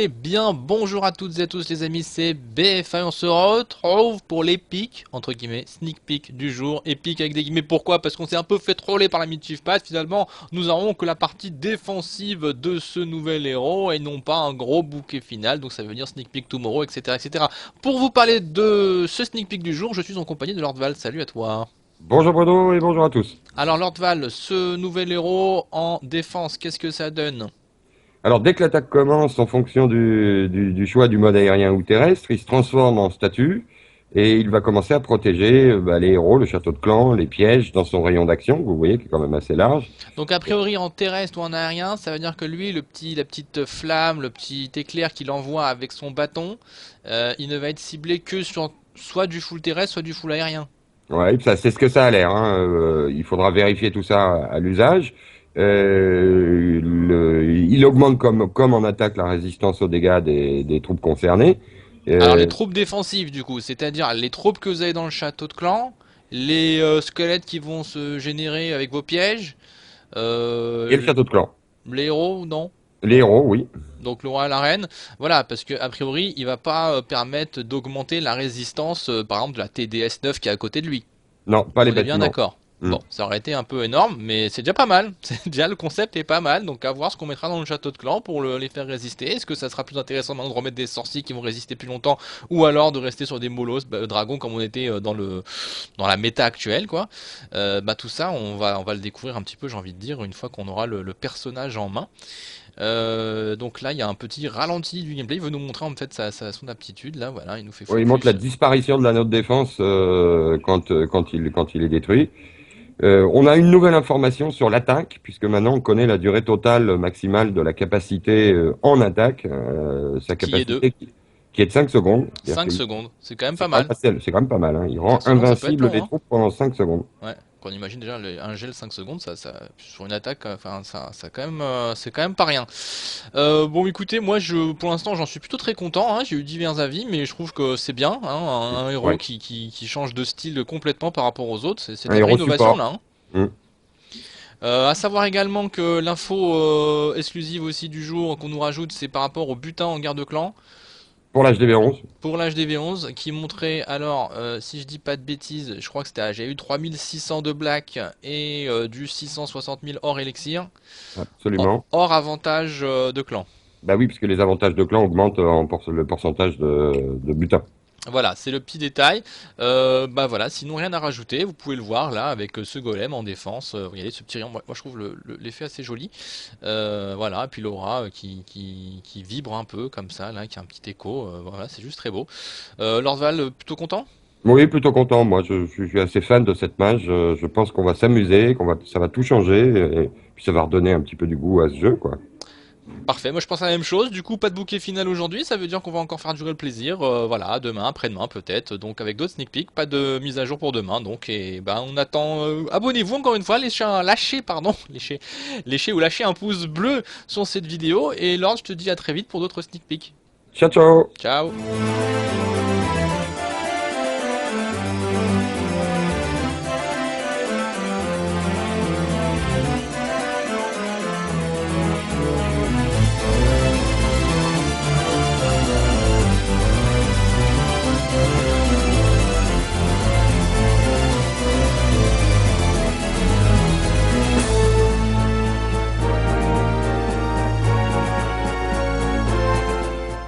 Eh bien, bonjour à toutes et à tous les amis, c'est BFA, on se retrouve pour l'épique, entre guillemets, sneak peek du jour, épique avec des guillemets, pourquoi? Parce qu'on s'est un peu fait troller par la Midchief Path, finalement, nous n'avons que la partie défensive de ce nouvel héros, et non pas un gros bouquet final, donc ça veut dire sneak peek tomorrow, etc., etc. Pour vous parler de ce sneak peek du jour, je suis en compagnie de Lord Val, salut à toi. Bonjour Bruno et bonjour à tous. Alors Lord Val, ce nouvel héros en défense, qu'est-ce que ça donne? Alors dès que l'attaque commence, en fonction du choix du mode aérien ou terrestre, il se transforme en statue et il va commencer à protéger les héros, le château de clan, les pièges dans son rayon d'action, que vous voyez qui est quand même assez large. Donc a priori en terrestre ou en aérien, ça veut dire que lui, la petite flamme, le petit éclair qu'il envoie avec son bâton, il ne va être ciblé que sur soit du full terrestre, soit du full aérien. Ouais, ça c'est ce que ça a l'air, hein. Il faudra vérifier tout ça à l'usage. Il augmente comme en attaque la résistance aux dégâts des troupes concernées. Alors les Euh, troupes défensives du coup, c'est-à-dire les troupes que vous avez dans le château de clan, les squelettes qui vont se générer avec vos pièges, et le euh, château de clan. les héros, non? Les héros, oui. Donc le roi et la reine, voilà, parce que a priori, il va pas permettre d'augmenter la résistance, par exemple, de la TDS 9 qui est à côté de lui. Non, pas les On est bien bâtiments. d'accord. Hmm. Bon, ça aurait été un peu énorme, mais c'est déjà pas mal. C'est déjà le concept est pas mal. Donc à voir ce qu'on mettra dans le château de clan pour les faire résister. Est-ce que ça sera plus intéressant maintenant de remettre des sorciers qui vont résister plus longtemps, ou alors de rester sur des molos dragons comme on était dans la méta actuelle, quoi. Tout ça, on va le découvrir un petit peu, j'ai envie de dire, une fois qu'on aura le personnage en main. Donc là, il y a un petit ralenti du gameplay. Il veut nous montrer en fait son aptitude. Là, voilà, il nous fait Oui, il montre la focus. disparition de l'anneau de défense quand il est détruit. On a une nouvelle information sur l'attaque, puisque maintenant on connaît la durée totale maximale de la capacité en attaque, sa Qui est de capacité qui est de 5 secondes. C'est-à-dire 5 que secondes. C'est quand même pas mal. c'est quand même pas mal, hein. Il 5 rend secondes, ça peut être invincible long, les hein. troupes pendant 5 secondes. Ouais, quand on imagine déjà un gel 5 secondes, sur une attaque, enfin, ça quand même, c'est quand même pas rien. Bon, écoutez, moi, pour l'instant, j'en suis plutôt très content, hein. J'ai eu divers avis, mais je trouve que c'est bien, hein, un héros Ouais. qui change de style complètement par rapport aux autres. C'est de Un la vraie héros innovation, support. là, hein. Hmm. À savoir également que l'info exclusive aussi du jour qu'on nous rajoute, c'est par rapport au butin en guerre de clan. Pour l'HDV11. Pour l'HDV11 qui montrait alors, si je dis pas de bêtises, je crois que j'ai eu 3600 de black et du 660 000 hors élixir, Absolument. hors avantage de clan. Bah oui, puisque les avantages de clan augmentent le pourcentage de butin. Voilà, c'est le petit détail. Voilà, sinon rien à rajouter. Vous pouvez le voir là avec ce golem en défense. Regardez ce petit rayon. Moi, je trouve l'effet assez joli. Voilà, et puis l'aura qui vibre un peu comme ça, là, qui a un petit écho. Voilà, c'est juste très beau. Lord Val, plutôt content? Oui, plutôt content. Moi, je suis assez fan de cette mage. Je pense qu'on va s'amuser, ça va tout changer, et puis ça va redonner un petit peu du goût à ce jeu, quoi. Parfait, moi je pense à la même chose. Du coup, pas de bouquet final aujourd'hui, ça veut dire qu'on va encore faire durer le plaisir. Voilà, demain, après-demain peut-être. Donc avec d'autres sneak peeks, pas de mise à jour pour demain. Donc et ben on attend. Abonnez-vous encore une fois, lâchez, pardon, léchez ou lâchez un pouce bleu sur cette vidéo. Et Lord, je te dis à très vite pour d'autres sneak peeks. Ciao, ciao! Ciao.